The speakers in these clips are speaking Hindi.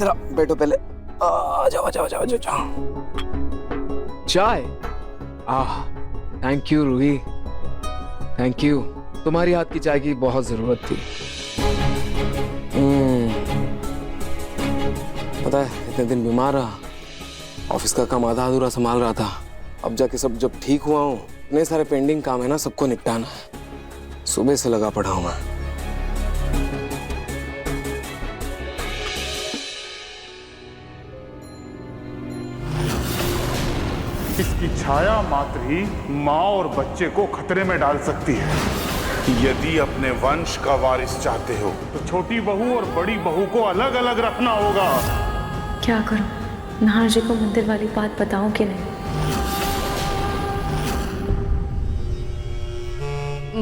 जरा बैठो पहले। आ जाओ जाओ जाओ जाओ जाओ। चाय? Ah, thank you Ruhi, thank you. तुम्हारी हाथ की चाय की बहुत जरूरत थी। पता है इतने दिन बीमार रहा, ऑफिस का काम आधा अधूरा संभाल रहा था। अब जाके सब जब ठीक हुआ हूँ, इतने सारे पेंडिंग काम है ना, सबको निपटाना है। सुबह से लगा पड़ा हूँ मैं। इसकी छाया मात्र ही माँ और बच्चे को खतरे में डाल सकती है। यदि अपने वंश का वारिस चाहते हो तो छोटी बहू और बड़ी बहू को अलग अलग रखना होगा। क्या करूं? नाहर जी को मंदिर वाली बात बताऊं कि नहीं?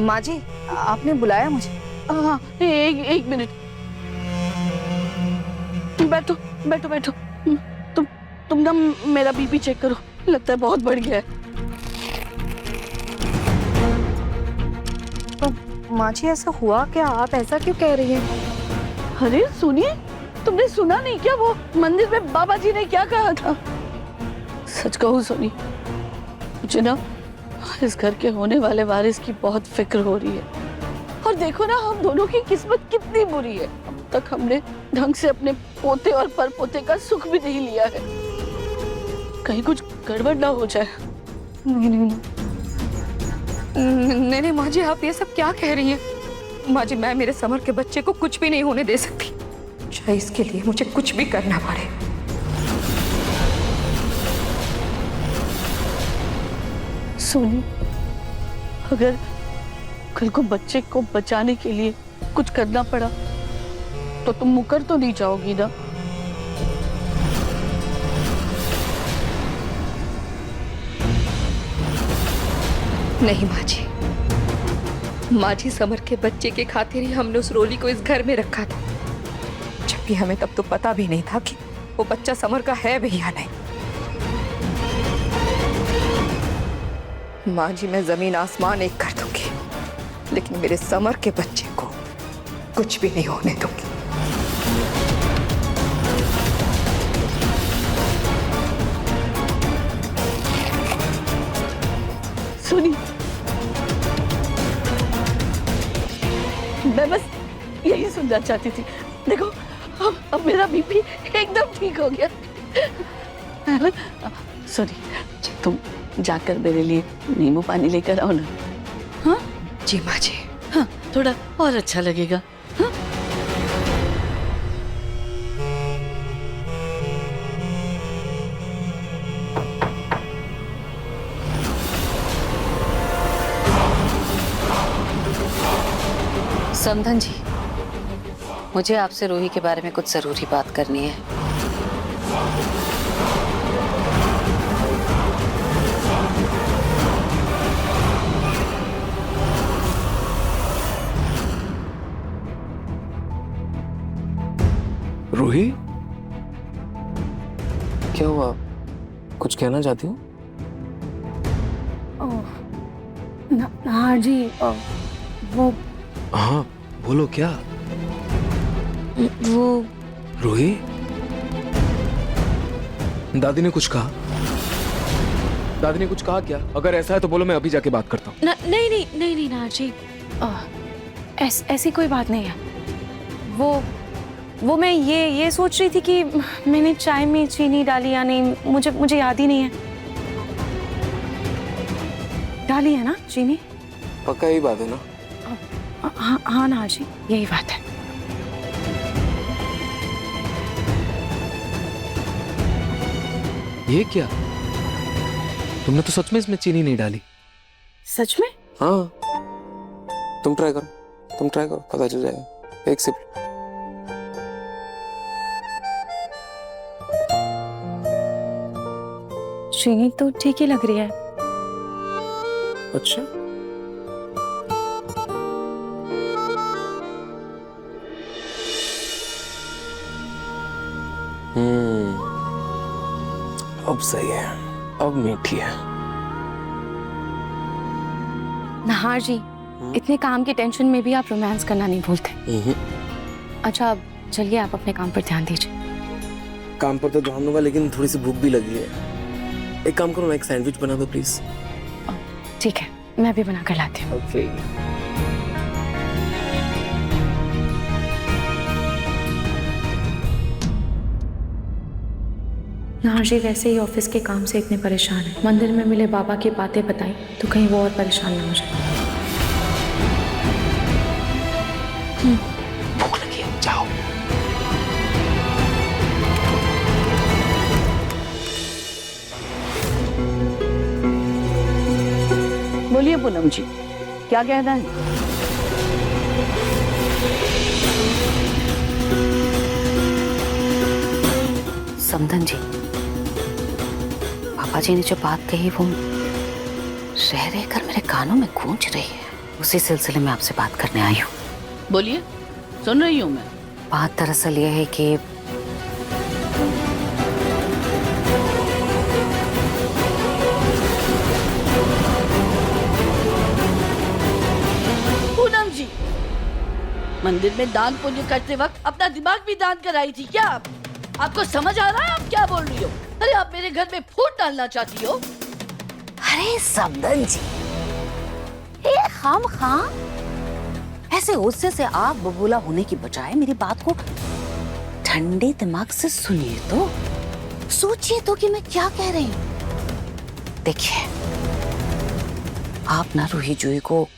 माँ जी, आपने बुलाया मुझे? हाँ, एक मिनट। बैठो बैठो बैठो। तुम ना मेरा बीपी चेक करो, लगता है बहुत बढ़ गया है। तो माँ जी ऐसा हुआ क्या? आप ऐसा क्यों कह रही हैं? अरे सुनिए, तुमने सुना नहीं क्या वो मंदिर में बाबा जी ने क्या कहा था? सच कहूं सोनी, मुझे ना इस घर के होने वाले वारिस की बहुत फिक्र हो रही है। और देखो ना हम दोनों की किस्मत कितनी बुरी है। अब तक हमने ढंग से अपने पोते और परपोते का सुख भी नहीं लिया है। कहीं कुछ गड़बड़ ना हो जाए। नहीं नहीं नहीं नहीं माँ जी, आप ये सब क्या कह रही हैं? माँ जी, मैं मेरे समर के बच्चे को कुछ भी नहीं होने दे सकती, चाहे इसके लिए मुझे कुछ भी करना पड़े। सोनी, अगर कल को बच्चे को बचाने के लिए कुछ करना पड़ा तो तुम मुकर तो नहीं जाओगी ना? नहीं माँ जी, माँ जी समर के बच्चे के खातिर ही हमने उस रोली को इस घर में रखा था, जबकि हमें तब तो पता भी नहीं था कि वो बच्चा समर का है भी या नहीं। माँ जी, मैं जमीन आसमान एक कर दूंगी, लेकिन मेरे समर के बच्चे को कुछ भी नहीं होने दूंगी। सुनी, मैं बस यही सुनना चाहती थी। देखो अब मेरा बीपी एकदम ठीक हो गया। सॉरी, तुम जाकर मेरे लिए नींबू पानी लेकर आओ ना। हाँ जी माँ जी। हाँ, थोड़ा और अच्छा लगेगा। हाँ? समधन जी, मुझे आपसे रूही के बारे में कुछ जरूरी बात करनी है। रूही, क्या हुआ? कुछ कहना चाहती हो? नाहर जी, वो हाँ बोलो, क्या? वो रूही, दादी ने कुछ कहा? दादी ने कुछ कहा क्या? अगर ऐसा है तो बोलो, मैं अभी जाके बात करता हूँ। नहीं नहीं नहीं नहीं नाहर जी, ऐसी कोई बात नहीं है। वो मैं ये सोच रही थी कि मैंने चाय में चीनी डाली या नहीं, मुझे याद ही नहीं है। डाली है ना चीनी? पक्का यही बात है ना? हाँ नाहर जी, यही बात है। ये क्या? तुमने तो सच में इसमें चीनी नहीं डाली? सच में? हाँ, तुम ट्राई करो, पता चल जाएगा। एक सिप। चीनी तो ठीक ही लग रही है। अच्छा, अब सही है, अब मीठी है। नाहर जी, इतने काम की टेंशन में भी आप रोमांस करना नहीं भूलते। अच्छा, अब चलिए आप अपने काम पर ध्यान दीजिए। काम पर तो ध्यान दूंगा, लेकिन थोड़ी सी भूख भी लगी है। एक काम करो ना, एक सैंडविच बना दो प्लीज। ठीक है, मैं भी बना कर लाती हूँ। ओके। नाहर जी वैसे ही ऑफिस के काम से इतने परेशान हैं। मंदिर में मिले बाबा की बातें बताई तो कहीं वो और परेशान ना हो जाए। भूख लगी है, जाओ। बोलिए पूनम जी, क्या कहना है? समधन जी, पापा जी ने जो बात कही वो रह रहकर मेरे कानों में गूंज रही है। उसी सिलसिले में आपसे बात करने आई हूँ। बोलिए, सुन रही हूँ मैं। बात दरअसल ये है कि पूनम जी, मंदिर में दान पुण्य करते वक्त अपना दिमाग भी दान कराई थी क्या आप? आपको समझ आ रहा है आप क्या बोल रही हो? अरे आप मेरे घर में फूट डालना चाहती हो? अरे समधन जी, ये खाम खां ऐसे गुस्से से आग बबूला होने की बजाय मेरी बात को ठंडे दिमाग से सुनिए तो, सोचिए तो कि मैं क्या कह रही हूँ। देखिए, आप ना रूही जूही को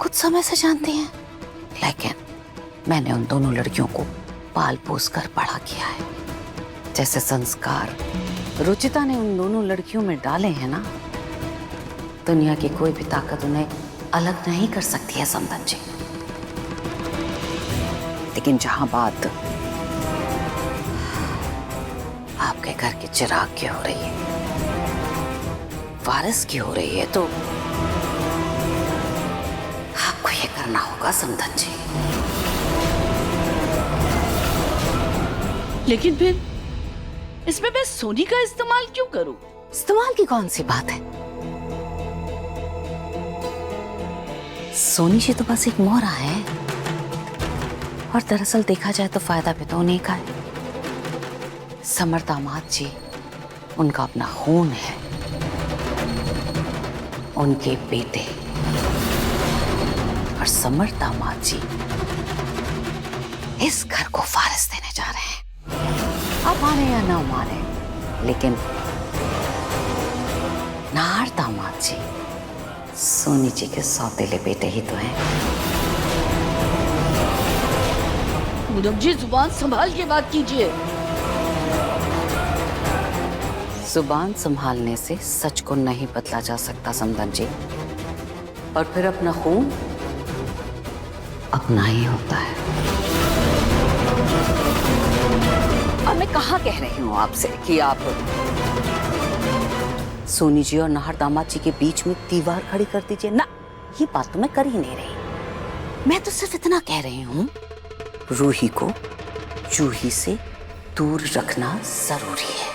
कुछ समय से जानते हैं, लेकिन मैंने उन दोनों लड़कियों को पाल पोस कर बड़ा किया है। जैसे संस्कार रुचिता ने उन दोनों लड़कियों में डाले हैं ना, दुनिया की कोई भी ताकत उन्हें अलग नहीं कर सकती है समधन जी। लेकिन जहां बात आपके घर के चिराग की हो रही है, वारिस की हो रही है, तो आपको ये करना होगा समधन जी। लेकिन फिर इसमें मैं सोनी का इस्तेमाल क्यों करूं? इस्तेमाल की कौन सी बात है? सोनी जी तो बस एक मोहरा है, और दरअसल देखा जाए तो फायदा भी तो उन्हीं का है। समर दामाद जी उनका अपना खून है, उनके बेटे, और समर दामाद जी इस घर को वारिस देने जा रहे हैं। आप माने या ना माने, लेकिन नाहर दामाद जी सोनी जी के सौतेले बेटे ही तो हैं। पूनम जी, जुबान संभाल के बात कीजिए। जुबान संभालने से सच को नहीं बदला जा सकता समधन जी, और फिर अपना खून अपना ही होता है। और मैं कहाँ कह रही हूँ आपसे कि आप सोनी जी और नाहर दामाद जी के बीच में दीवार खड़ी कर दीजिए ना, ये बात तो मैं कर ही नहीं रही। मैं तो सिर्फ इतना कह रही हूँ, रूही को जूही से दूर रखना जरूरी है।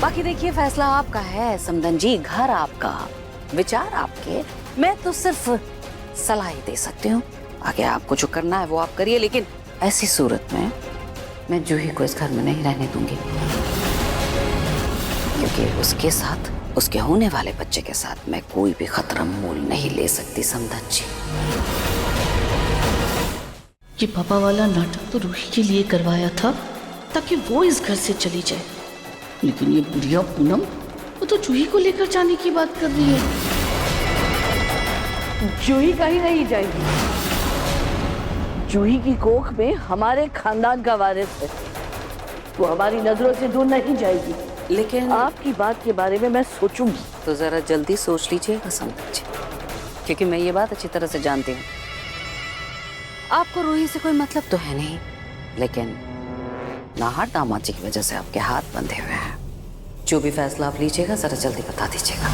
बाकी देखिए, फैसला आपका है समधन जी, घर आपका, विचार आपके, मैं तो सिर्फ सलाह ही दे सकती हूँ। आगे आपको जो करना है वो आप करिए, लेकिन ऐसी सूरत में मैं जूही को इस घर में नहीं रहने दूंगी, क्योंकि उसके साथ, उसके होने वाले बच्चे के साथ मैं कोई भी खतरा मोल नहीं ले सकती समधन जी। ये पापा वाला नाटक तो रूही के लिए करवाया था ताकि वो इस घर से चली जाए, लेकिन ये बुढ़िया पूनम, वो तो जूही को लेकर जाने की बात कर रही है। जूही कहीं नहीं जाएगी। जूही की कोख में हमारे खानदान का वारिस है, वो हमारी नजरों से दूर नहीं जाएगी। लेकिन आपकी बात के बारे में मैं सोचूंगी। तो जरा जल्दी सोच लीजिएगा समधन जी, क्योंकि मैं ये बात अच्छी तरह से जानती हूँ, आपको रूही से कोई मतलब तो है नहीं, लेकिन नाहर दामाद जी की वजह से आपके हाथ बंधे हुए हैं। जो भी फैसला आप लीजिएगा जरा जल्दी बता दीजिएगा।